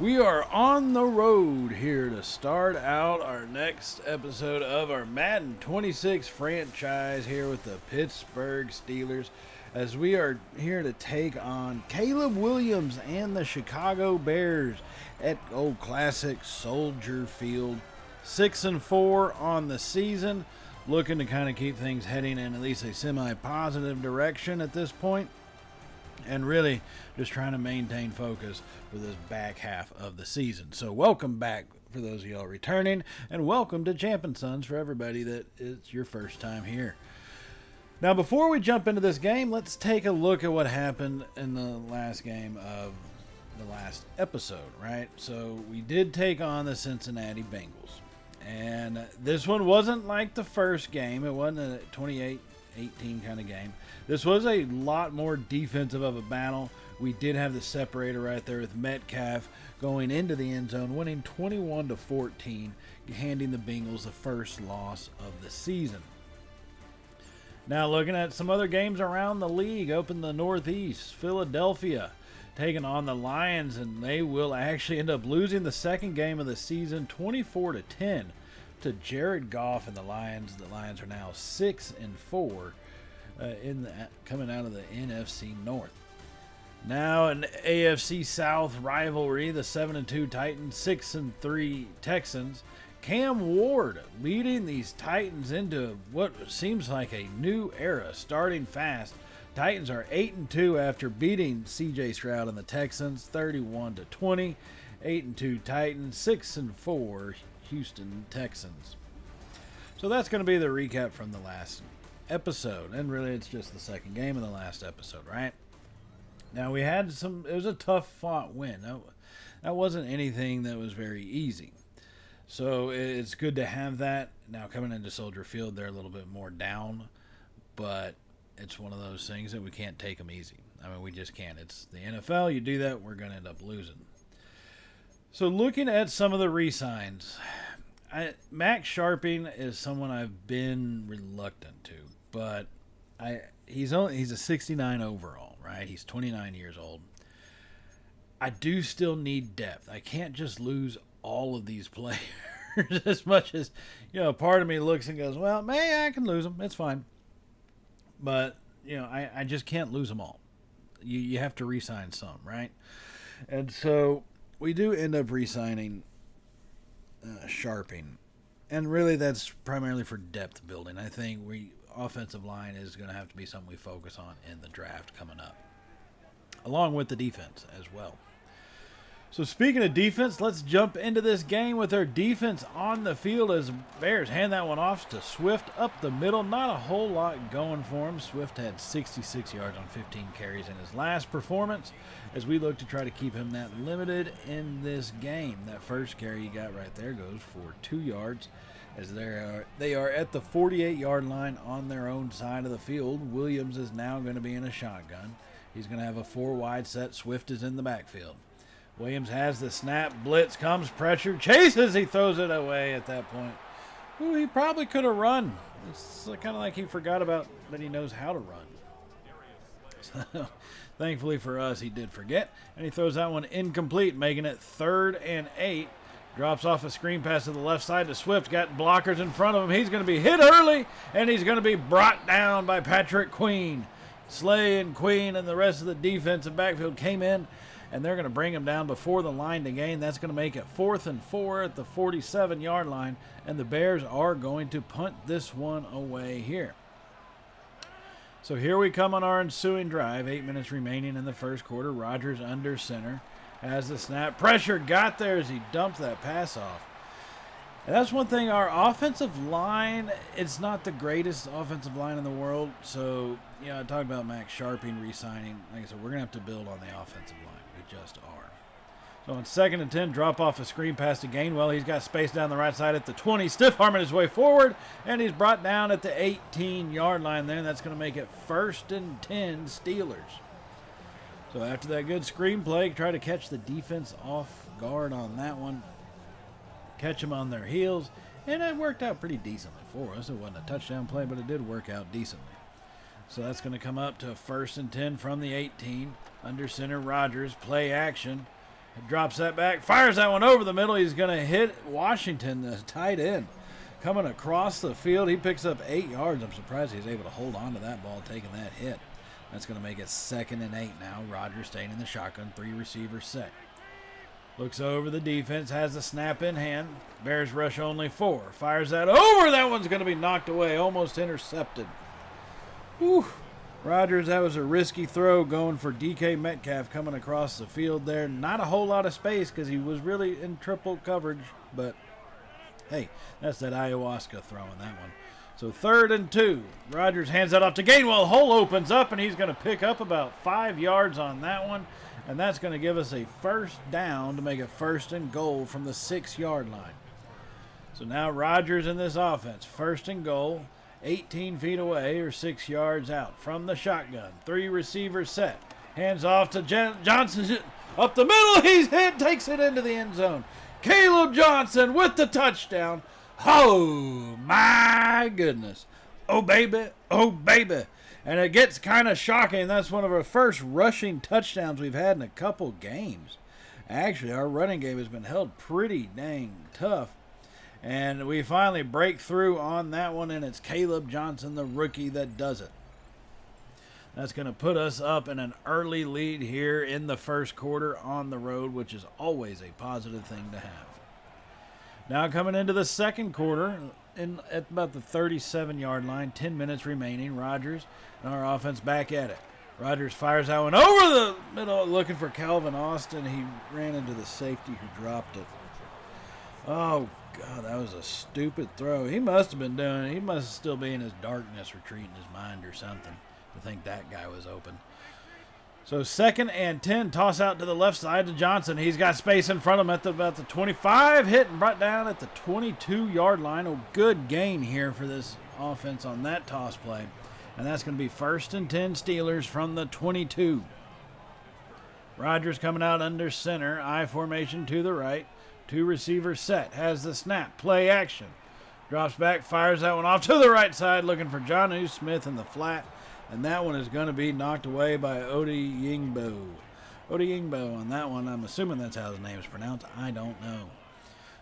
We are on the road here to start out our next episode of our Madden 26 franchise here with the Pittsburgh Steelers, as we are here to take on Caleb Williams and the Chicago Bears at old classic Soldier Field. 6-4 on the season, looking to kind of keep things heading in at least a semi-positive direction at this point. And really just trying to maintain focus for this back half of the season. So welcome back for those of y'all returning, and welcome to Champ & Sons for everybody that is your first time here. Now, before we jump into this game, let's take a look at what happened in the last game of the last episode, right? So we did take on the Cincinnati Bengals. And this one wasn't like the first game. It wasn't a 28-18 kind of game. This was a lot more defensive of a battle. We did have the separator right there with Metcalf going into the end zone, winning 21-14, handing the Bengals the first loss of the season. Now looking at some other games around the league, up in the Northeast, Philadelphia taking on the Lions, and they will actually end up losing the second game of the season, 24-10 to Jared Goff and the Lions. The Lions are now 6-4. Coming out of the NFC North. Now an AFC South rivalry, the 7-2 Titans, 6-3 Texans. Cam Ward leading these Titans into what seems like a new era, starting fast. Titans are 8-2 after beating C.J. Stroud and the Texans 31-20. 8-2 Titans, 6-4 Houston Texans. So that's going to be the recap from the last episode, and really it's just the second game of the last episode, right? Now we had it was a tough fought win. That wasn't anything that was very easy, so it's good to have that. Now coming into Soldier Field, they're a little bit more down, but it's one of those things that we can't take them easy. I mean, we just can't. It's the NFL. You do that, we're going to end up losing. So looking at some of the re-signs, Max Sharping is someone I've been reluctant to, but he's a 69 overall, right? He's 29 years old. I do still need depth. I can't just lose all of these players as much as, part of me looks and goes, well, I can lose them. It's fine. But, I just can't lose them all. You have to re-sign some, right? And so we do end up re-signing Sharping. And really that's primarily for depth building. I think offensive line is going to have to be something we focus on in the draft coming up, along with the defense as well. So speaking of defense, let's jump into this game with our defense on the field as Bears hand that one off to Swift up the middle. Not a whole lot going for him. Swift had 66 yards on 15 carries in his last performance, as we look to try to keep him that limited in this game. That first carry he got right there goes for 2 yards, as they are at the 48-yard line on their own side of the field. Williams is now going to be in a shotgun. He's going to have a 4-wide set. Swift is in the backfield. Williams has the snap. Blitz comes. Pressure. Chases. He throws it away at that point. Ooh, he probably could have run. It's kind of like he forgot about that he knows how to run. So, thankfully for us, he did forget. And he throws that one incomplete, making it 3rd and 8. Drops off a screen pass to the left side to Swift. Got blockers in front of him. He's going to be hit early, and he's going to be brought down by Patrick Queen. Slay and Queen and the rest of the defensive backfield came in, and they're going to bring him down before the line to gain. That's going to make it 4th and 4 at the 47-yard line, and the Bears are going to punt this one away here. So here we come on our ensuing drive. 8 minutes remaining in the first quarter. Rodgers under center. Has the snap. Pressure got there as he dumped that pass off. And that's one thing. Our offensive line, it's not the greatest offensive line in the world. So, I talked about Max Sharping re-signing. Like I said, we're going to have to build on the offensive line. We just are. So on 2nd and 10, drop off a screen pass to Gainwell. He's got space down the right side at the 20. Stiff arming his way forward, and he's brought down at the 18-yard line there. That's going to make it 1st and 10 Steelers. So after that good screenplay, try to catch the defense off guard on that one. Catch them on their heels. And it worked out pretty decently for us. It wasn't a touchdown play, but it did work out decently. So that's going to come up to 1st and 10 from the 18. Under center, Rodgers, play action. Drops that back, fires that one over the middle. He's going to hit Washington, the tight end. Coming across the field, he picks up 8 yards. I'm surprised he's able to hold on to that ball, taking that hit. That's going to make it 2nd and 8 now. Rodgers staying in the shotgun, 3 receivers set. Looks over the defense, has the snap in hand. Bears rush only 4. Fires that over. That one's going to be knocked away, almost intercepted. Whew. Rodgers, that was a risky throw going for DK Metcalf coming across the field there. Not a whole lot of space because he was really in triple coverage, but hey, that's that ayahuasca throwing that one. So 3rd and 2. Rodgers hands that off to Gainwell. Hole opens up, and he's going to pick up about 5 yards on that one. And that's going to give us a 1st down to make it 1st and goal from the 6-yard line. So now Rodgers in this offense. 1st and goal, 18 feet away or 6 yards out from the shotgun. 3 receivers set. Hands off to Johnson up the middle. He's hit, takes it into the end zone. Caleb Johnson with the touchdown. Oh, my goodness. Oh, baby. Oh, baby. And it gets kind of shocking. That's one of our first rushing touchdowns we've had in a couple games. Actually, our running game has been held pretty dang tough. And we finally break through on that one, and it's Caleb Johnson, the rookie, that does it. That's going to put us up in an early lead here in the 1st quarter on the road, which is always a positive thing to have. Now coming into the 2nd quarter, at about the 37-yard line, 10 minutes remaining. Rodgers and our offense back at it. Rodgers fires that one over the middle, looking for Calvin Austin. He ran into the safety who dropped it. Oh, God, that was a stupid throw. He must still be in his darkness, retreating his mind or something, to think that guy was open. So 2nd and 10, toss out to the left side to Johnson. He's got space in front of him at about the 25, hit and brought down at the 22-yard line. A good gain here for this offense on that toss play. And that's going to be 1st and 10 Steelers from the 22. Rodgers coming out under center, I formation to the right. 2 receivers set, has the snap, play action. Drops back, fires that one off to the right side, looking for Jonnu Smith in the flat. And that one is going to be knocked away by Odeyingbo. Odeyingbo on that one. I'm assuming that's how his name is pronounced. I don't know.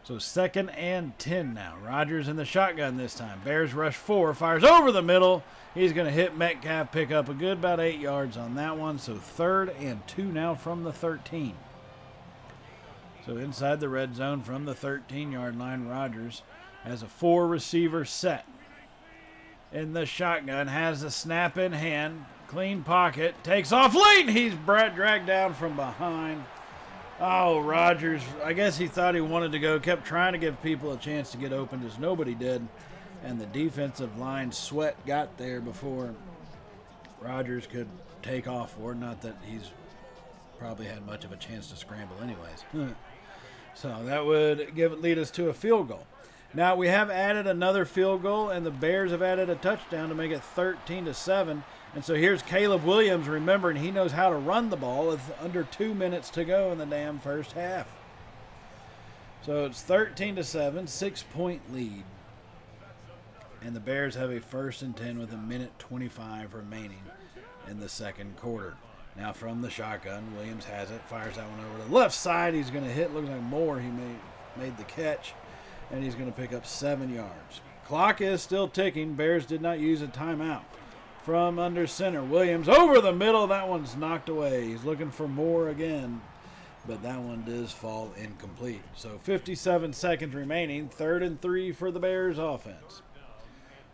So 2nd and 10 now. Rodgers in the shotgun this time. Bears rush 4. Fires over the middle. He's going to hit Metcalf. Pick up a good about 8 yards on that one. So 3rd and 2 now from the 13. So inside the red zone from the 13-yard line, Rodgers has a 4 receiver set. In the shotgun, has the snap in hand, clean pocket, takes off late, he's dragged down from behind. Oh, Rodgers, I guess he thought he wanted to go, kept trying to give people a chance to get open, as nobody did. And the defensive line sweat got there before Rodgers could take off for it. Not that he's probably had much of a chance to scramble anyways. So that would lead us to a field goal. Now, we have added another field goal, and the Bears have added a touchdown to make it 13-7. And so here's Caleb Williams, remembering he knows how to run the ball with under 2 minutes to go in the damn first half. So it's 13-7, 6-point lead. And the Bears have a 1st and 10 with a minute 25 remaining in the 2nd quarter. Now from the shotgun, Williams has it, fires that one over to the left side. He's going to hit, looks like Moore. He made the catch. And he's going to pick up 7 yards. Clock is still ticking. Bears did not use a timeout. From under center, Williams over the middle. That one's knocked away. He's looking for more again, but that one does fall incomplete. So 57 seconds remaining. 3rd and 3 for the Bears offense.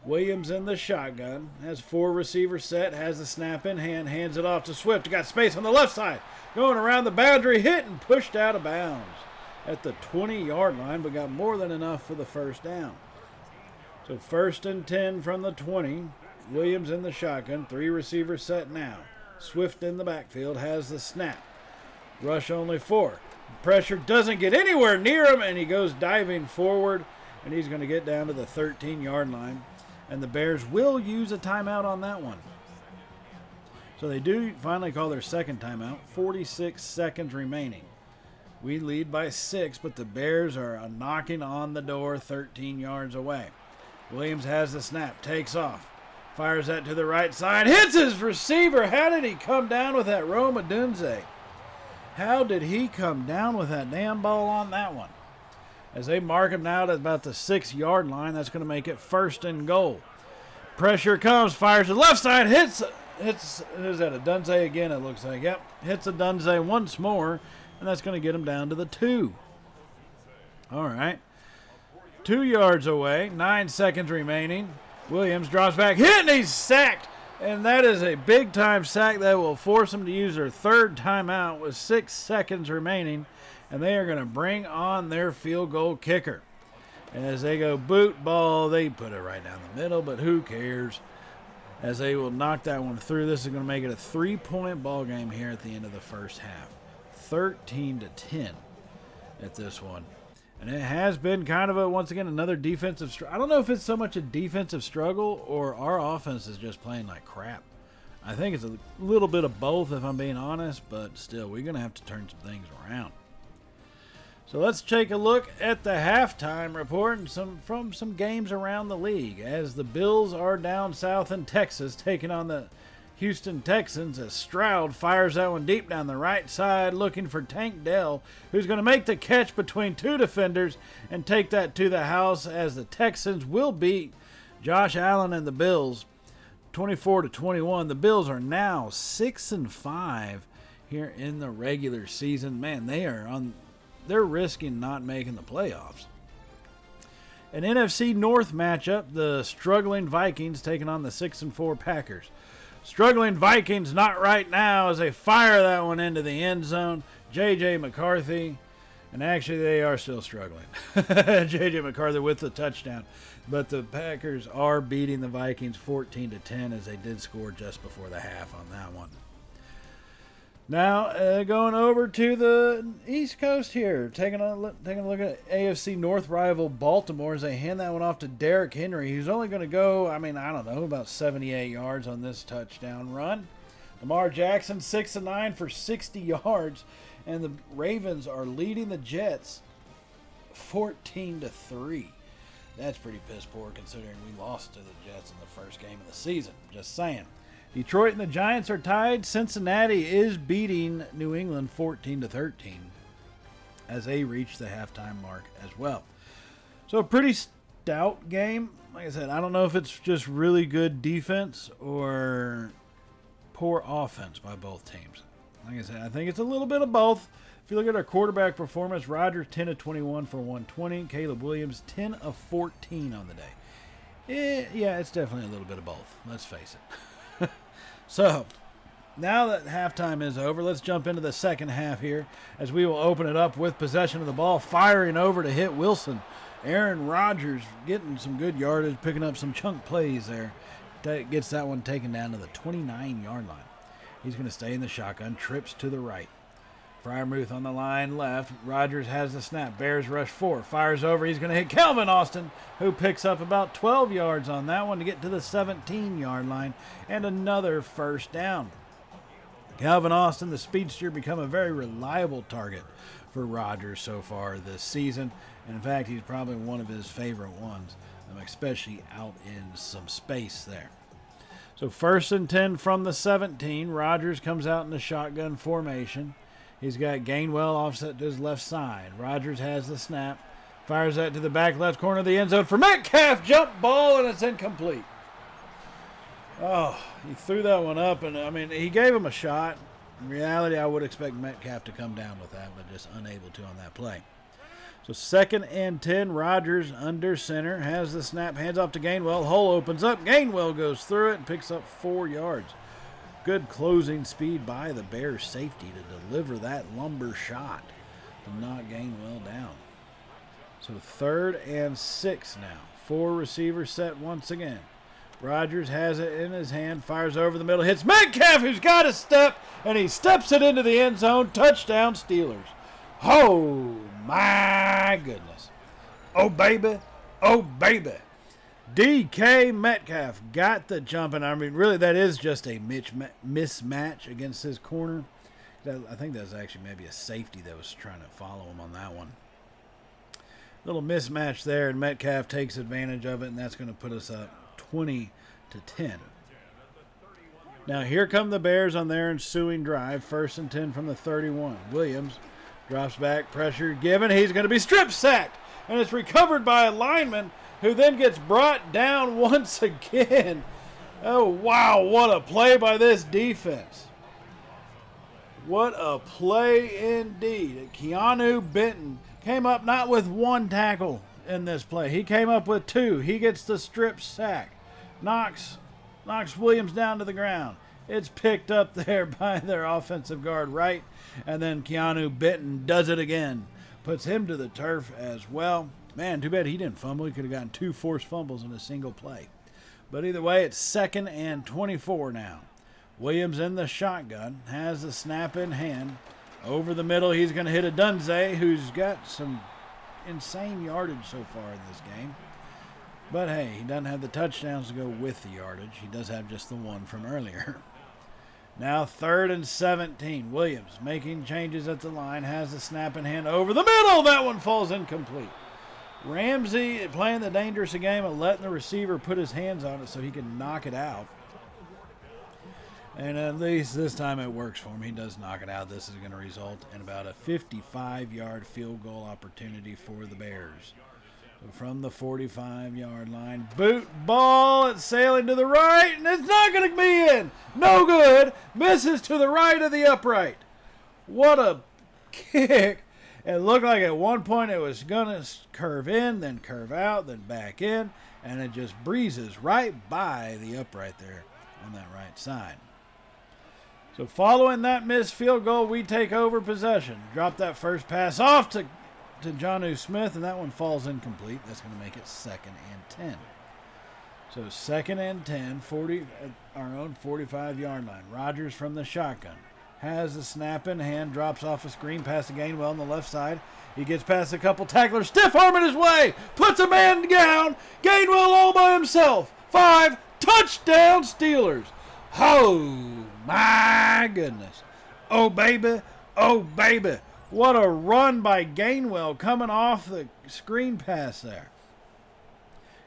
Williams in the shotgun. Has 4 receivers set. Has the snap in hand. Hands it off to Swift. Got space on the left side. Going around the boundary. Hit and pushed out of bounds at the 20-yard line, but got more than enough for the 1st down. So 1st and 10 from the 20. Williams in the shotgun. 3 receivers set now. Swift in the backfield has the snap. Rush only 4. Pressure doesn't get anywhere near him, and he goes diving forward, and he's going to get down to the 13-yard line. And the Bears will use a timeout on that one. So they do finally call their 2nd timeout. 46 seconds remaining. We lead by 6, but the Bears are knocking on the door 13 yards away. Williams has the snap, takes off, fires that to the right side, hits his receiver. How did he come down with that? Rome Odunze How did he come down with that damn ball on that one? As they mark him now at about the 6-yard line, that's going to make it 1st and goal. Pressure comes, fires to the left side, hits, is that a Dunze again, it looks like. Yep, hits a Dunze once more, and that's going to get him down to the 2. All right. 2 yards away, 9 seconds remaining. Williams drops back, hit, and he's sacked. And that is a big-time sack that will force them to use their 3rd timeout with 6 seconds remaining. And they are going to bring on their field goal kicker. As they go boot ball, they put it right down the middle, but who cares? As they will knock that one through. This is going to make it a 3-point ball game here at the end of the first half. 13-10 at this one. And it has been kind of once again, another defensive struggle. I don't know if it's so much a defensive struggle or our offense is just playing like crap. I think it's a little bit of both, if I'm being honest, but still, we're going to have to turn some things around. So let's take a look at the halftime report and from some games around the league. As the Bills are down south in Texas, taking on the Houston Texans, as Stroud fires that one deep down the right side, looking for Tank Dell, who's going to make the catch between 2 defenders and take that to the house, as the Texans will beat Josh Allen and the Bills 24-21. The Bills are now 6-5 here in the regular season. Man, they're risking not making the playoffs. An NFC North matchup, the struggling Vikings taking on the 6-4 Packers. Struggling Vikings not right now as they fire that one into the end zone. J.J. McCarthy, and actually they are still struggling. J.J. McCarthy with the touchdown. But the Packers are beating the Vikings 14-10 as they did score just before the half on that one. Now, going over to the East Coast here, taking a look at AFC North rival Baltimore as they hand that one off to Derrick Henry, who's only going to go, about 78 yards on this touchdown run. Lamar Jackson, 6-9 for 60 yards, and the Ravens are leading the Jets 14-3. That's pretty piss poor considering we lost to the Jets in the first game of the season. Just saying. Detroit and the Giants are tied. Cincinnati is beating New England 14-13 as they reach the halftime mark as well. So a pretty stout game. Like I said, I don't know if it's just really good defense or poor offense by both teams. Like I said, I think it's a little bit of both. If you look at our quarterback performance, Rodgers 10 of 21 for 120. Caleb Williams 10 of 14 on the day. Yeah, it's definitely a little bit of both. Let's face it. So, now that halftime is over, let's jump into the second half here as we will open it up with possession of the ball, firing over to hit Wilson. Aaron Rodgers getting some good yardage, picking up some chunk plays there. Gets that one taken down to the 29-yard line. He's going to stay in the shotgun, trips to the right. Freiermuth on the line left. Rodgers has the snap. Bears rush 4. Fires over. He's going to hit Calvin Austin, who picks up about 12 yards on that one to get to the 17-yard line and another first down. Calvin Austin, the speedster, become a very reliable target for Rodgers so far this season. And in fact, he's probably one of his favorite ones, especially out in some space there. So 1st and 10 from the 17. Rodgers comes out in the shotgun formation. He's got Gainwell offset to his left side. Rodgers has the snap. Fires that to the back left corner of the end zone for Metcalf. Jump ball, and it's incomplete. Oh, he threw that one up, and, he gave him a shot. In reality, I would expect Metcalf to come down with that, but just unable to on that play. So 2nd and 10, Rodgers under center. Has the snap, hands off to Gainwell. Hole opens up. Gainwell goes through it and picks up 4 yards. Good closing speed by the Bears safety to deliver that lumber shot to knock Gainwell down. So 3rd and 6 now. 4 receivers set once again. Rodgers has it in his hand, fires over the middle, hits Metcalf, who's got a step, and he steps it into the end zone. Touchdown, Steelers. Oh, my goodness. Oh, baby. Oh, baby. DK Metcalf got the jump, and really that is just a mismatch against his corner. I think that's actually maybe a safety that was trying to follow him on that one. Little mismatch there, and Metcalf takes advantage of it, and that's going to put us up 20-10. Now here come the Bears on their ensuing drive. 1st and 10 from the 31. Williams drops back, pressure given. He's going to be strip sacked. And it's recovered by a lineman who then gets brought down once again. Oh, wow, what a play by this defense. What a play indeed. Keanu Benton came up not with one tackle in this play. He came up with 2. He gets the strip sack. Knocks Williams down to the ground. It's picked up there by their offensive guard right. And then Keanu Benton does it again. Puts him to the turf as well. Man, too bad he didn't fumble. He could have gotten 2 forced fumbles in a single play. But either way, it's 2nd and 24 now. Williams in the shotgun. Has the snap in hand. Over the middle, he's going to hit a Dunze, who's got some insane yardage so far in this game. But hey, he doesn't have the touchdowns to go with the yardage. He does have just the one from earlier. Now 3rd and 17. Williams making changes at the line. Has the snap in hand over the middle. That one falls incomplete. Ramsey playing the dangerous game of letting the receiver put his hands on it so he can knock it out. And at least this time it works for him. He does knock it out. This is going to result in about a 55-yard field goal opportunity for the Bears. So from the 45-yard line, boot ball, it's sailing to the right, and it's not going to be in. No good. Misses to the right of the upright. What a kick. It looked like at one point it was going to curve in, then curve out, then back in, and it just breezes right by the upright there on that right side. So following that missed field goal, we take over possession. Drop that first pass off to Jonnu Smith, and that one falls incomplete. That's going to make it 2nd and 10. So 2nd and 10, our own 45-yard line. Rodgers from the shotgun. Has the snap in hand, drops off a screen pass to Gainwell on the left side. He gets past a couple tacklers, stiff arming his way, puts a man down. Gainwell all by himself. 5 touchdown Steelers. Oh, my goodness. Oh, baby. Oh, baby. What a run by Gainwell coming off the screen pass there.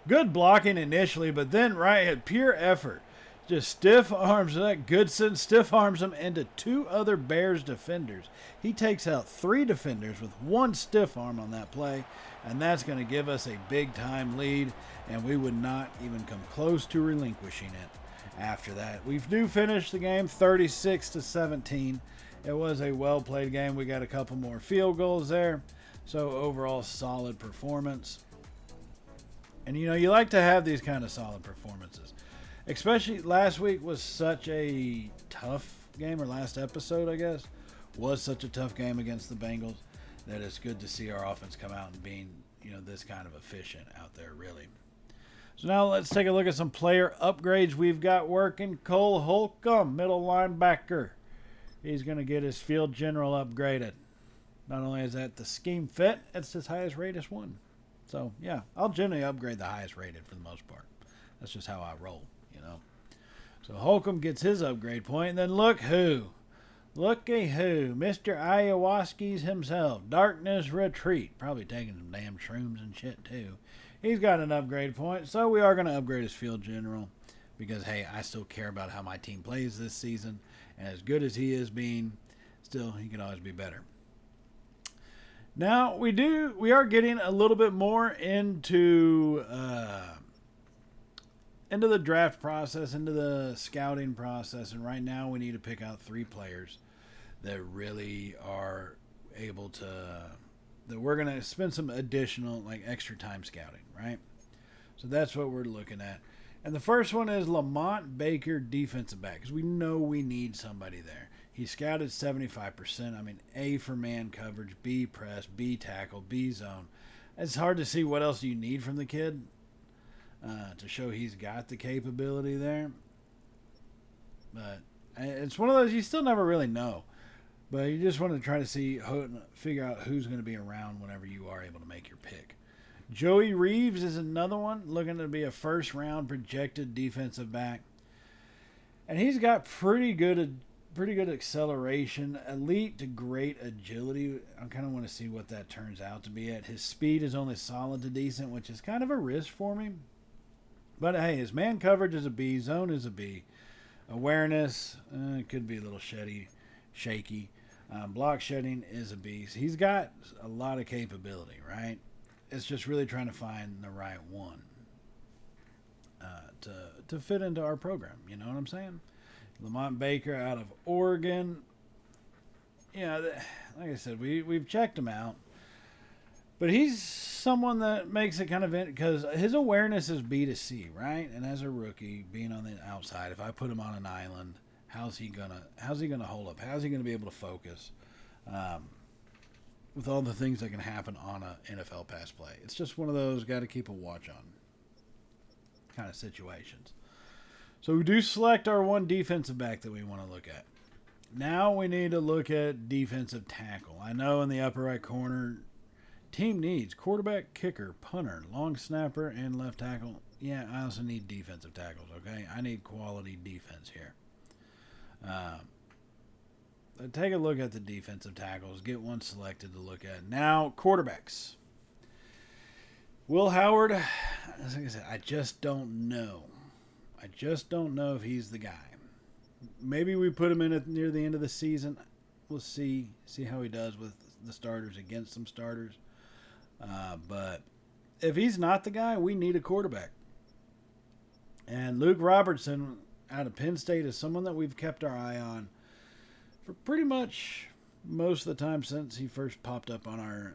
Good blocking initially, but then right at pure effort. Just stiff arms that Goodson, stiff arms him into 2 other Bears defenders. He takes out 3 defenders with 1 stiff arm on that play, and that's going to give us a big-time lead, and we would not even come close to relinquishing it after that. We do finish the game 36-17. It was a well-played game. We got a couple more field goals there, so overall solid performance. And, you know, you like to have these kind of solid performances. Especially last week was such a tough game, or last episode, I guess, was such a tough game against the Bengals that it's good to see our offense come out and being, you know, this kind of efficient out there, really. So now let's take a look at some player upgrades we've got working. Cole Holcomb, middle linebacker. He's going to get his field general upgraded. Not only is that the scheme fit, it's his highest rated one. So, yeah, I'll generally upgrade the highest rated for the most part. That's just how I roll. So Holcomb gets his upgrade point, and then look who. Looky who. Mr. Ayahuasca's himself. Darkness Retreat. Probably taking some damn shrooms and shit too. He's got an upgrade point, so we are going to upgrade his field general. Because, hey, I still care about how my team plays this season. And as good as he is being, still, he can always be better. Now, we are getting a little bit more into the draft process, into the scouting process, and right now we need to pick out 3 players that really are able to, that we're going to spend some additional, like, extra time scouting, right? So that's what we're looking at. And the first one is Lamont Baker, defensive back, because we know we need somebody there. He scouted 75%. I mean, A for man coverage, B press, B tackle, B zone. It's hard to see what else you need from the kid. To show he's got the capability there. But it's one of those you still never really know. But you just want to try to figure out who's going to be around whenever you are able to make your pick. Joey Reeves is another one, looking to be a first-round projected defensive back. And he's got pretty good acceleration, elite to great agility. I kind of want to see what that turns out to be at. His speed is only solid to decent, which is kind of a risk for me. But hey, his man coverage is a B, zone is a B. Awareness could be a little shaky. Block shedding is a beast. He's got a lot of capability, right? It's just really trying to find the right one to fit into our program. You know what I'm saying? Lamont Baker out of Oregon. Yeah, like I said, we've checked him out. But he's someone that makes it kind of because his awareness is B to C, right? And as a rookie, being on the outside, if I put him on an island, how's he gonna hold up? How's he gonna be able to focus with all the things that can happen on an NFL pass play? It's just one of those got to keep a watch on kind of situations. So we do select our one defensive back that we want to look at. Now we need to look at defensive tackle. I know in the upper right corner, team needs quarterback, kicker, punter, long snapper, and left tackle. Yeah, I also need defensive tackles, okay? I need quality defense here. Take a look at the defensive tackles. Get one selected to look at. Now, quarterbacks. Will Howard, as I said, I just don't know. I just don't know if he's the guy. Maybe we put him in near the end of the season. We'll see how he does with the starters against some starters. But if he's not the guy, we need a quarterback. And Luke Robertson out of Penn State is someone that we've kept our eye on for pretty much most of the time since he first popped up on our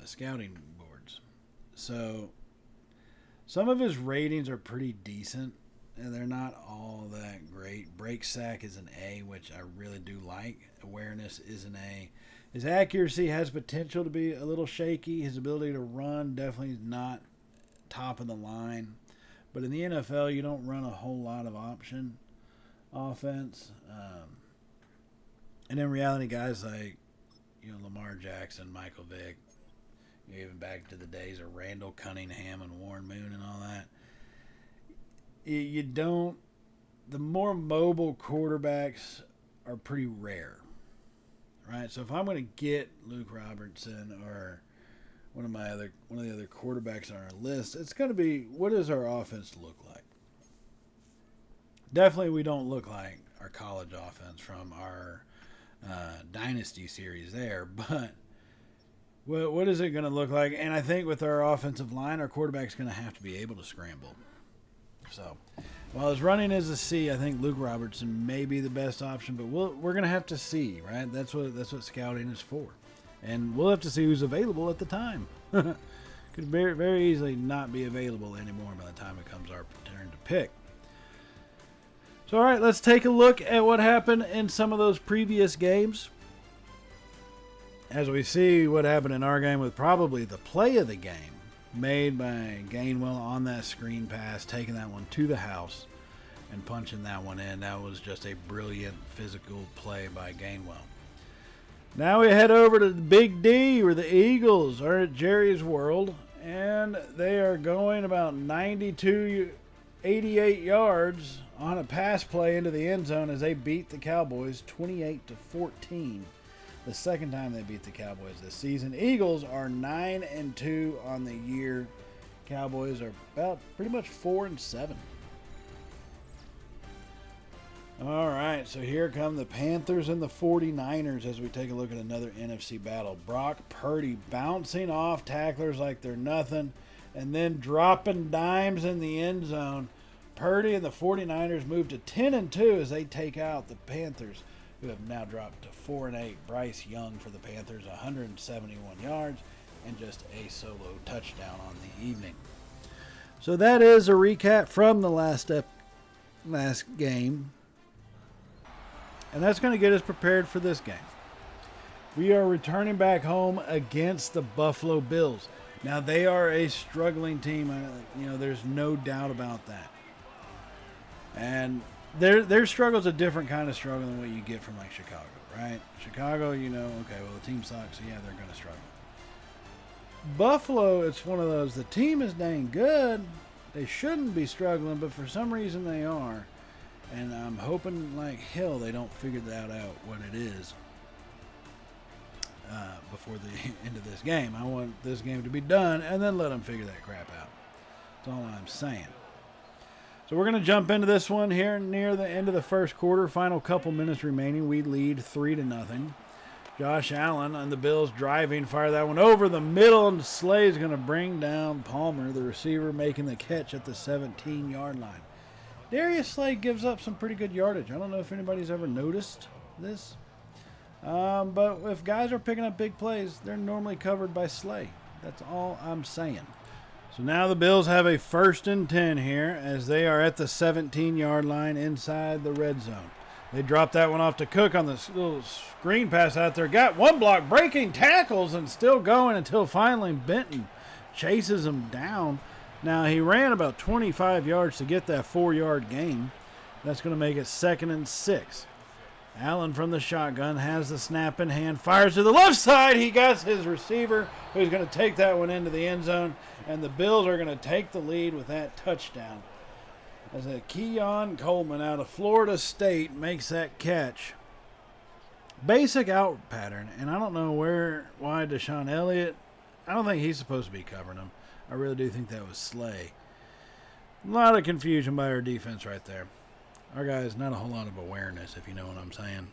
scouting boards. So some of his ratings are pretty decent, and they're not all that great. Break sack is an A, which I really do like. Awareness is an A. His accuracy has potential to be a little shaky. His ability to run definitely is not top of the line. But in the NFL, you don't run a whole lot of option offense. And in reality, guys like Lamar Jackson, Michael Vick, even back to the days of Randall Cunningham and Warren Moon and all that, you don't. The more mobile quarterbacks are pretty rare, right? So if I'm going to get Luke Robertson or one of the other quarterbacks on our list, it's going to be, what does our offense look like? Definitely, we don't look like our college offense from our Dynasty series there, but what is it going to look like? And I think with our offensive line, our quarterback's going to have to be able to scramble. So, while his running is a C, I think Luke Robertson may be the best option, but we're going to have to see, right? That's what scouting is for. And we'll have to see who's available at the time. Could very, very easily not be available anymore by the time it comes our turn to pick. So, all right, let's take a look at what happened in some of those previous games. As we see what happened in our game with probably the play of the game made by Gainwell on that screen pass, taking that one to the house and punching that one in. That was just a brilliant physical play by Gainwell. Now we head over to the Big D, where the Eagles are at Jerry's World, and they are going about 88 yards on a pass play into the end zone as they beat the Cowboys 28-14. The second time they beat the Cowboys this season. Eagles are 9-2 on the year. Cowboys are about pretty much 4-7. All right, so here come the Panthers and the 49ers as we take a look at another NFC battle. Brock Purdy bouncing off tacklers like they're nothing and then dropping dimes in the end zone. Purdy and the 49ers move to 10-2 as they take out the Panthers, who have now dropped to 4-8. Bryce Young for the Panthers, 171 yards and just a solo touchdown on the evening. So that is a recap from the last game. And that's going to get us prepared for this game. We are returning back home against the Buffalo Bills. Now, they are a struggling team. There's no doubt about that. And their struggle is a different kind of struggle than what you get from, like, Chicago, right? Chicago, okay, well, the team sucks, so yeah, they're going to struggle. Buffalo, it's one of those, the team is dang good. They shouldn't be struggling, but for some reason they are. And I'm hoping like hell they don't figure that out what it is before the end of this game. I want this game to be done and then let them figure that crap out. That's all I'm saying. So we're going to jump into this one here near the end of the first quarter. Final couple minutes remaining. We lead 3-0. Josh Allen and the Bills driving, fire that one over the middle, and Slay's going to bring down Palmer, the receiver, making the catch at the 17-yard line. Darius Slay gives up some pretty good yardage. I don't know if anybody's ever noticed this. But if guys are picking up big plays, they're normally covered by Slay. That's all I'm saying. So now the Bills have a 1st and 10 here as they are at the 17-yard line inside the red zone. They drop that one off to Cook on the little screen pass out there. Got one block, breaking tackles, and still going until finally Benton chases him down. Now, he ran about 25 yards to get that 4-yard gain. That's going to make it 2nd and 6. Allen from the shotgun has the snap in hand, fires to the left side. He got his receiver, who's going to take that one into the end zone, and the Bills are going to take the lead with that touchdown. As a Keon Coleman out of Florida State makes that catch. Basic out pattern, and I don't know why Deshaun Elliott, I don't think he's supposed to be covering him. I really do think that was Slay. A lot of confusion by our defense right there. Our guys, not a whole lot of awareness, if you know what I'm saying.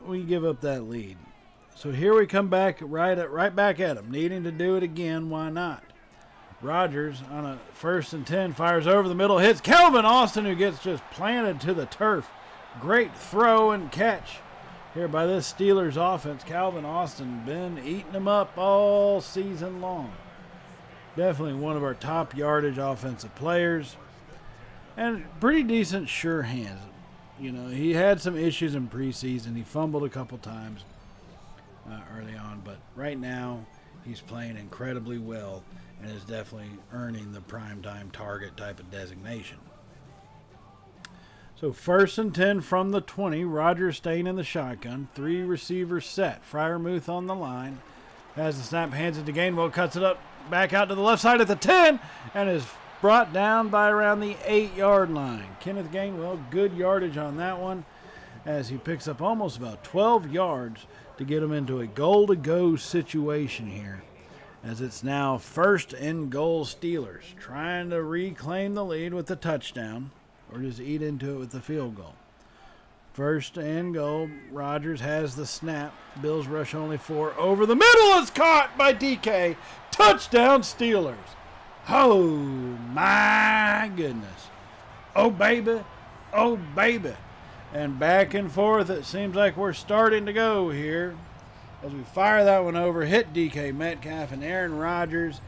We give up that lead. So here we come back right back at him, needing to do it again. Why not? Rodgers on a 1st and 10 fires over the middle, hits Calvin Austin, who gets just planted to the turf. Great throw and catch here by this Steelers offense. Calvin Austin been eating them up all season long. Definitely one of our top yardage offensive players. And pretty decent sure hands. You know, he had some issues in preseason. He fumbled a couple times early on. But right now, he's playing incredibly well and is definitely earning the primetime target type of designation. So 1st and 10 from the 20. Rodgers staying in the shotgun. 3 receivers set. Freiermuth on the line. Has the snap, hands it to Gainwell, cuts it up, back out to the left side at the 10, and is brought down by around the 8-yard line. Kenneth Gainwell, good yardage on that one, as he picks up almost about 12 yards to get him into a goal-to-go situation here, as it's now 1st and goal Steelers, trying to reclaim the lead with the touchdown, or just eat into it with the field goal. 1st and goal. Rodgers has the snap. Bills rush only 4. Over the middle is caught by DK. Touchdown Steelers. Oh, my goodness. Oh, baby. Oh, baby. And back and forth, it seems like we're starting to go here. As we fire that one over, hit DK Metcalf, and Aaron Rodgers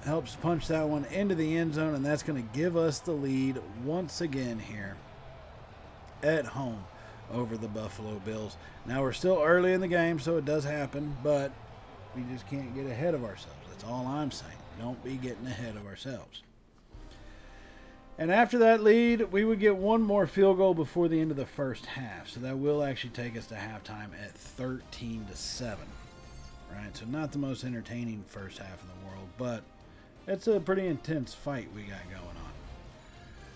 helps punch that one into the end zone, and that's going to give us the lead once again here at home over the Buffalo Bills. Now, we're still early in the game, so it does happen, but we just can't get ahead of ourselves. That's all I'm saying. Don't be getting ahead of ourselves. And after that lead, we would get one more field goal before the end of the first half. So that will actually take us to halftime at 13-7. Right? So not the most entertaining first half in the world, but it's a pretty intense fight we got going on.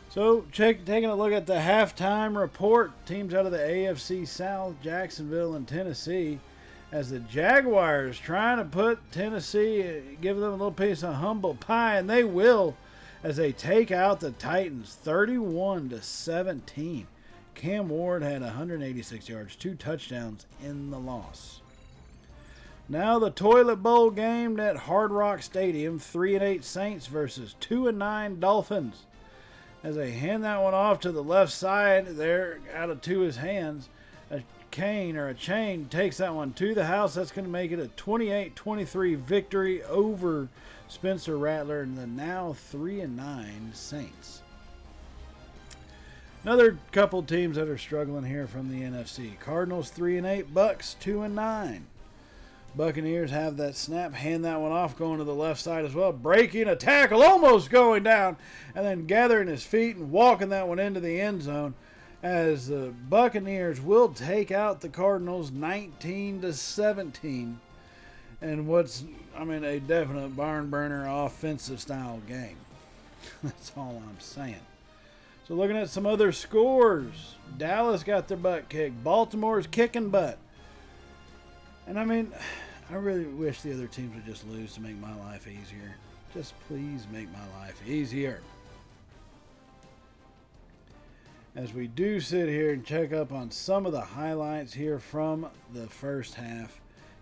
So taking a look at the halftime report, teams out of the AFC South, Jacksonville and Tennessee, as the Jaguars trying to put Tennessee, give them a little piece of humble pie, and they will, as they take out the Titans 31-17. Cam Ward had 186 yards, 2 touchdowns in the loss. Now the Toilet Bowl game at Hard Rock Stadium, 3-8 Saints versus 2-9 Dolphins. As they hand that one off to the left side there, out of his hands, a chain takes that one to the house. That's going to make it a 28-23 victory over Spencer Rattler and the now 3-9 Saints. Another couple teams that are struggling here from the NFC. Cardinals 3-8, Bucks 2-9. Buccaneers have that snap, hand that one off, going to the left side as well, breaking a tackle, almost going down, and then gathering his feet and walking that one into the end zone, as the Buccaneers will take out the Cardinals 19-17, and what's, a definite barn burner offensive style game. That's all I'm saying. So looking at some other scores, Dallas got their butt kicked. Baltimore's kicking butt. And I really wish the other teams would just lose to make my life easier. Just please make my life easier. as we do sit here and check up on some of the highlights here from the first half.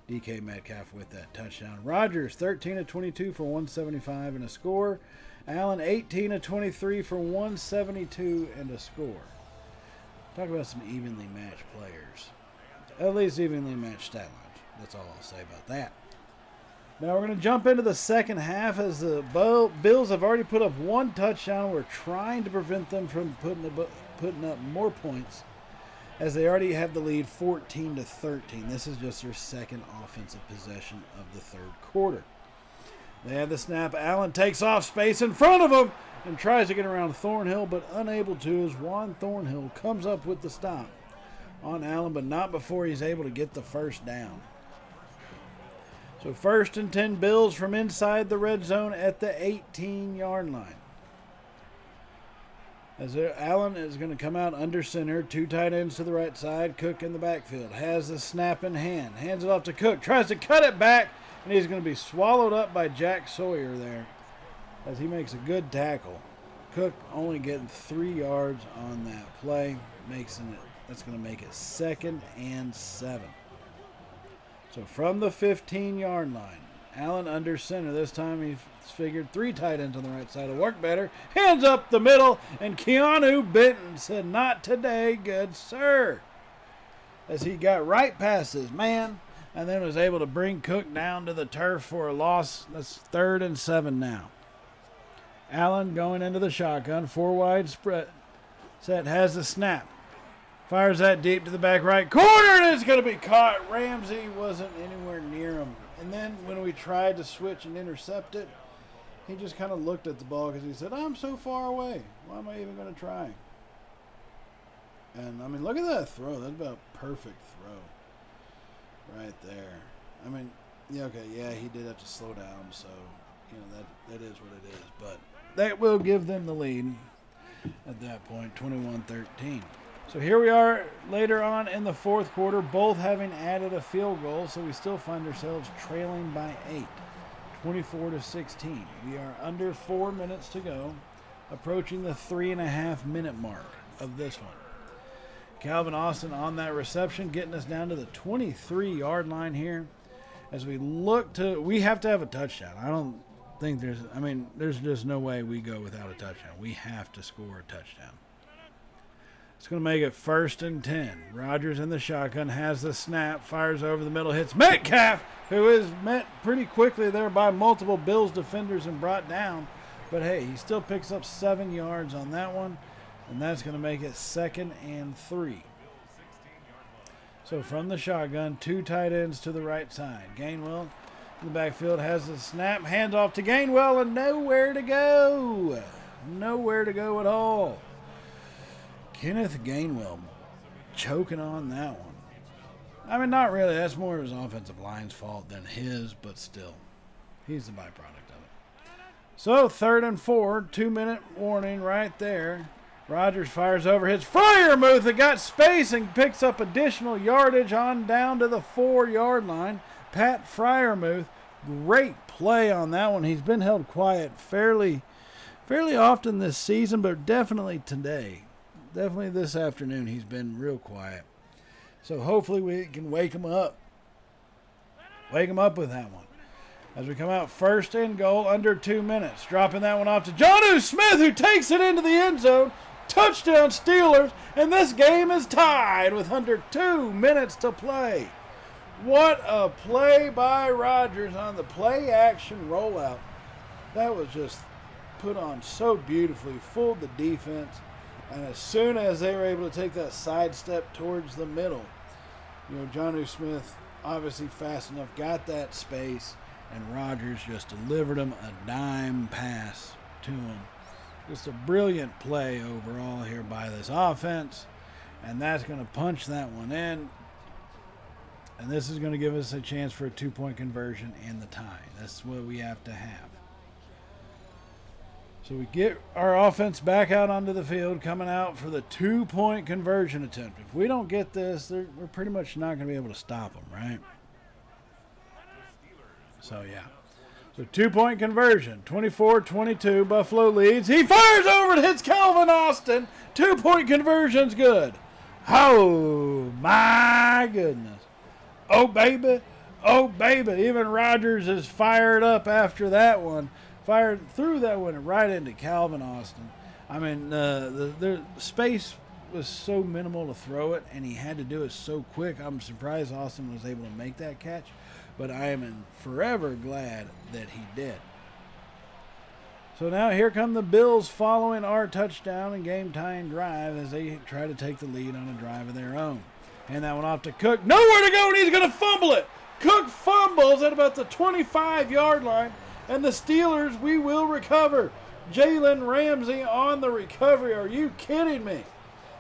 DK Metcalf with that touchdown. Rodgers, 13 of 22 for 175 and a score. Allen, 18 of 23 for 172 and a score. Talk about some evenly matched players. At least evenly matched stat lines. That's all I'll say about that. Now we're going to jump into the second half as the Bills have already put up one touchdown. We're trying to prevent them from putting up more points, as they already have the lead 14-13. This is just their second offensive possession of the third quarter. They have the snap. Allen takes off space in front of him and tries to get around Thornhill, but unable to, as Juan Thornhill comes up with the stop on Allen, but not before he's able to get the first down. So 1st and 10 Bills from inside the red zone at the 18-yard line. As Allen is going to come out under center, 2 tight ends to the right side, Cook in the backfield, has the snap in hand, hands it off to Cook, tries to cut it back, and he's going to be swallowed up by Jack Sawyer there as he makes a good tackle. Cook only getting 3 yards on that play, that's going to make it 2nd and 7. So from the 15-yard line, Allen under center. This time he's figured 3 tight ends on the right side will work better. Hands up the middle, and Keanu Benton said, "Not today, good sir." As he got right past his man, and then was able to bring Cook down to the turf for a loss. That's 3rd and 7 now. Allen going into the shotgun, 4 wide spread. Set has the snap. Fires that deep to the back right corner, and it's going to be caught. Ramsey wasn't anywhere near him. And then when we tried to switch and intercept it, he just kind of looked at the ball because he said, "I'm so far away. Why am I even going to try?" And, I mean, look at that throw. That's about a perfect throw right there. I mean, yeah, okay, yeah, he did have to slow down, so, you know, that is what it is. But that will give them the lead at that point, 21-13. So here we are later on in the fourth quarter, both having added a field goal, so we still find ourselves trailing by 8, 24-16. We are under 4 minutes to go, approaching the 3.5-minute mark of this one. Calvin Austin on that reception, getting us down to the 23-yard line here. As we we have to have a touchdown. I don't think there's just no way we go without a touchdown. We have to score a touchdown. It's going to make it 1st and 10. Rodgers in the shotgun, has the snap, fires over the middle, hits Metcalf, who is met pretty quickly there by multiple Bills defenders and brought down. But hey, he still picks up 7 yards on that one, and that's going to make it 2nd and 3. So from the shotgun, 2 tight ends to the right side. Gainwell in the backfield has the snap, hands off to Gainwell, and nowhere to go. Nowhere to go at all. Kenneth Gainwell choking on that one. I mean, not really. That's more of his offensive line's fault than his, but still, he's the byproduct of it. So 3rd and 4, 2-minute warning right there. Rodgers fires over, hits Freiermuth that got space and picks up additional yardage on down to the 4-yard line. Pat Freiermuth, great play on that one. He's been held quiet fairly often this season, but definitely today. Definitely this afternoon he's been real quiet. So hopefully we can wake him up. Wake him up with that one. As we come out 1st and goal, under 2 minutes. Dropping that one off to Jonnu Smith, who takes it into the end zone. Touchdown Steelers, and this game is tied with under 2 minutes to play. What a play by Rodgers on the play action rollout. That was just put on so beautifully, fooled the defense. And as soon as they were able to take that sidestep towards the middle, Jonnu Smith, obviously fast enough, got that space, and Rodgers just delivered him a dime pass to him. Just a brilliant play overall here by this offense, and that's going to punch that one in. And this is going to give us a chance for a 2-point conversion and the tie. That's what we have to have. So we get our offense back out onto the field, coming out for the 2-point conversion attempt. If we don't get this, we're pretty much not going to be able to stop them, right? So, yeah. So 2-point conversion, 24-22, Buffalo leads. He fires over and hits Calvin Austin. 2-point conversion's good. Oh, my goodness. Oh, baby. Oh, baby. Even Rodgers is fired up after that one. Fired through that one right into Calvin Austin. I mean, the space was so minimal to throw it, and he had to do it so quick. I'm surprised Austin was able to make that catch, but I am forever glad that he did. So now here come the Bills following our touchdown and game-tying drive as they try to take the lead on a drive of their own. Hand that one off to Cook. Nowhere to go, and he's going to fumble it. Cook fumbles at about the 25-yard line, and the Steelers, we will recover. Jalen Ramsey on the recovery. Are you kidding me?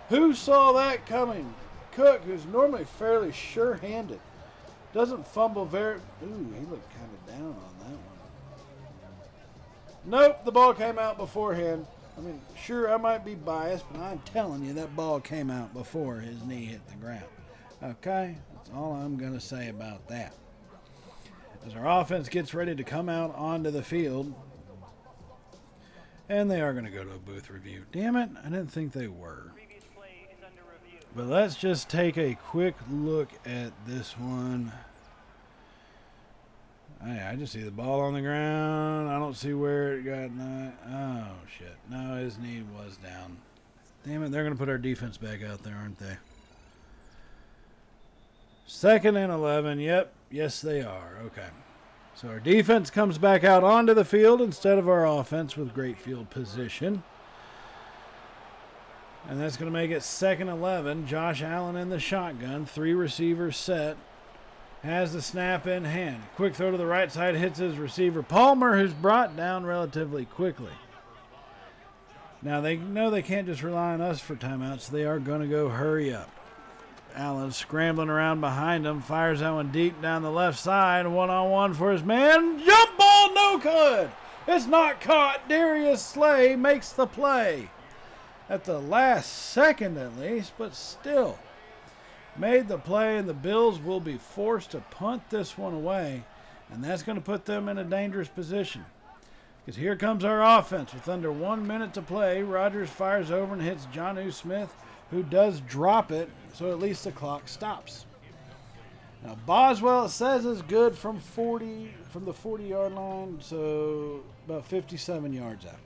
Who saw that coming? Cook, who's normally fairly sure-handed, doesn't fumble very... Ooh, he looked kind of down on that one. Nope, the ball came out beforehand. I mean, sure, I might be biased, but I'm telling you, that ball came out before his knee hit the ground. Okay? That's all I'm going to say about that. As our offense gets ready to come out onto the field, and they are going to go to a booth review. Damn it, I didn't think they were. But let's just take a quick look at this one. I just see the ball on the ground. I don't see where it got. Oh, shit. No, his knee was down. Damn it, they're going to put our defense back out there, aren't they? 2nd and 11. Yep. Yes, they are. Okay. So our defense comes back out onto the field instead of our offense with great field position. And that's going to make it 2nd 11. Josh Allen in the shotgun. 3 receivers set. Has the snap in hand. Quick throw to the right side. Hits his receiver Palmer, who's brought down relatively quickly. Now they know they can't just rely on us for timeouts, so they are going to go hurry up. Allen scrambling around behind him. Fires that one deep down the left side. One-on-one for his man. Jump ball, no good. It's not caught. Darius Slay makes the play. At the last second at least, but still. Made the play, and the Bills will be forced to punt this one away, and that's going to put them in a dangerous position. Because here comes our offense with under 1 minute to play. Rodgers fires over and hits Jonnu Smith, who does drop it, so at least the clock stops. Now Boswell, it says, is good from the 40-yard line, so about 57 yards out.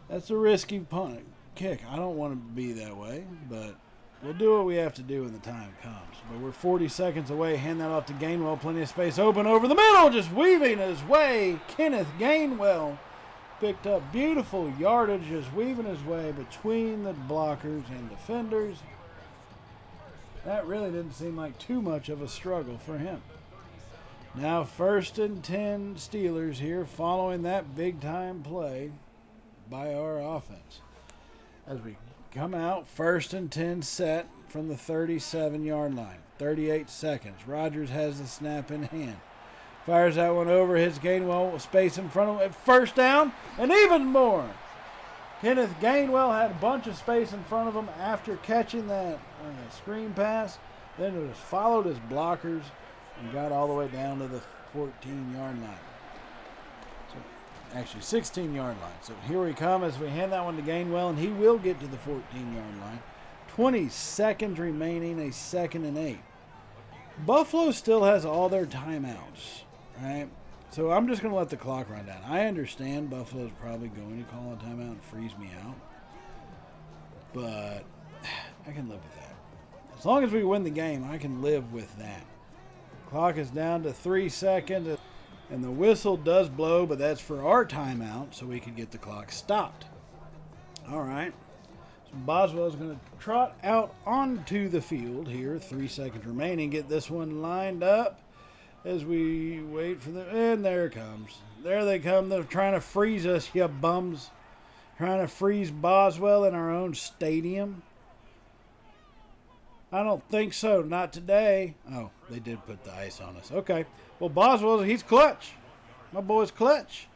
That's a risky punt kick. I don't want to be that way, but we'll do what we have to do when the time comes. But we're 40 seconds away. Hand that off to Gainwell. Plenty of space open over the middle. Just weaving his way. Kenneth Gainwell picked up beautiful yardage, just weaving his way between the blockers and defenders. That really didn't seem like too much of a struggle for him. Now 1st and 10 Steelers here following that big-time play by our offense. As we come out, 1st and 10 set from the 37-yard line. 38 seconds. Rodgers has the snap in hand. Fires that one over. Hits Gainwell with space in front of him. First down, and even more. Kenneth Gainwell had a bunch of space in front of him after catching that screen pass. Then it just followed his blockers and got all the way down to the 14-yard line. Actually 16-yard line. So here we come as we hand that one to Gainwell, and he will get to the 14-yard line. 20 seconds remaining, a 2nd and 8. Buffalo still has all their timeouts, right? So I'm just going to let the clock run down. I understand Buffalo's probably going to call a timeout and freeze me out, but I can live with that. As long as we win the game, I can live with that. Clock is down to 3 seconds. And the whistle does blow, but that's for our timeout, so we can get the clock stopped. All right. So Boswell's going to trot out onto the field here. 3 seconds remaining. Get this one lined up as we wait for them. And there it comes. There they come. They're trying to freeze us, you bums. Trying to freeze Boswell in our own stadium. I don't think so. Not today. Oh, they did put the ice on us. Okay. Well, Boswell, he's clutch. My boy's clutch.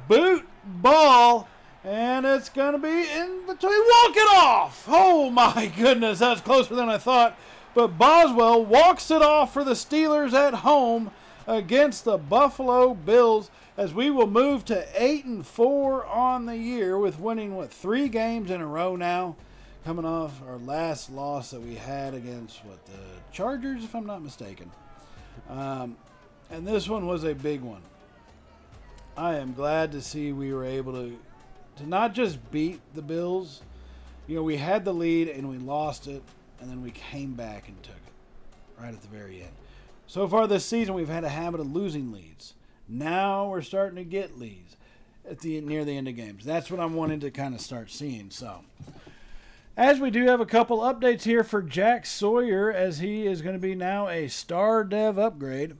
Boot, ball, and it's going to be in between. Walk it off. Oh, my goodness. That's closer than I thought. But Boswell walks it off for the Steelers at home. against the Buffalo Bills, as we will move to 8-4 on the year with winning 3 games in a row now, coming off our last loss that we had against the Chargers, if I'm not mistaken. And this one was a big one. I am glad to see we were able to not just beat the Bills. You know, we had the lead and we lost it, and then we came back and took it right at the very end. So far this season, we've had a habit of losing leads. Now we're starting to get leads near the end of games. That's what I'm wanting to kind of start seeing. So, as we do have a couple updates here for Jack Sawyer, as he is going to be now a star dev upgrade.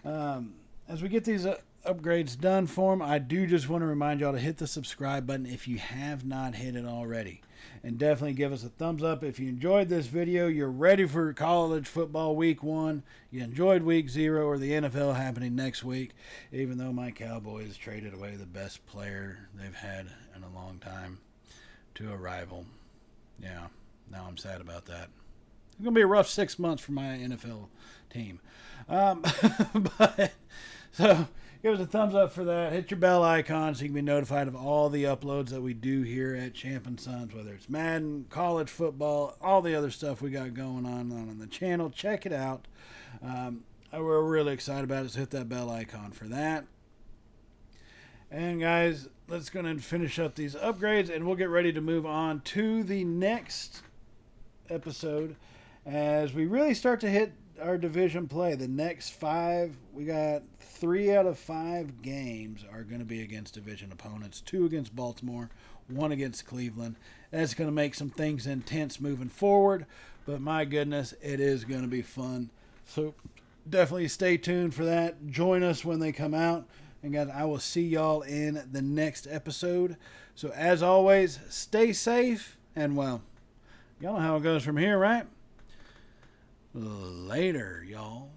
As we get these upgrades done for him, I do just want to remind y'all to hit the subscribe button if you have not hit it already. And definitely give us a thumbs up if you enjoyed this video. You're ready for college football week 1. You enjoyed week 0 or the NFL happening next week. Even though my Cowboys traded away the best player they've had in a long time to a rival. Yeah, now I'm sad about that. It's going to be a rough 6 months for my NFL team. So give us a thumbs up for that. Hit your bell icon so you can be notified of all the uploads that we do here at Champ and Sons, whether it's Madden, college football, all the other stuff we got going on the channel. Check it out. We're really excited about it, so hit that bell icon for that. And guys, let's go and finish up these upgrades, and we'll get ready to move on to the next episode as we really start to hit our division play. The next 5, we got 3 out of 5 games are going to be against division opponents. 2 against Baltimore, 1 against Cleveland. That's going to make some things intense moving forward, but my goodness, it is going to be fun. So definitely stay tuned for that. Join us when they come out. And guys, I will see y'all in the next episode. So as always, stay safe, and well, y'all know how it goes from here, right? Later, y'all.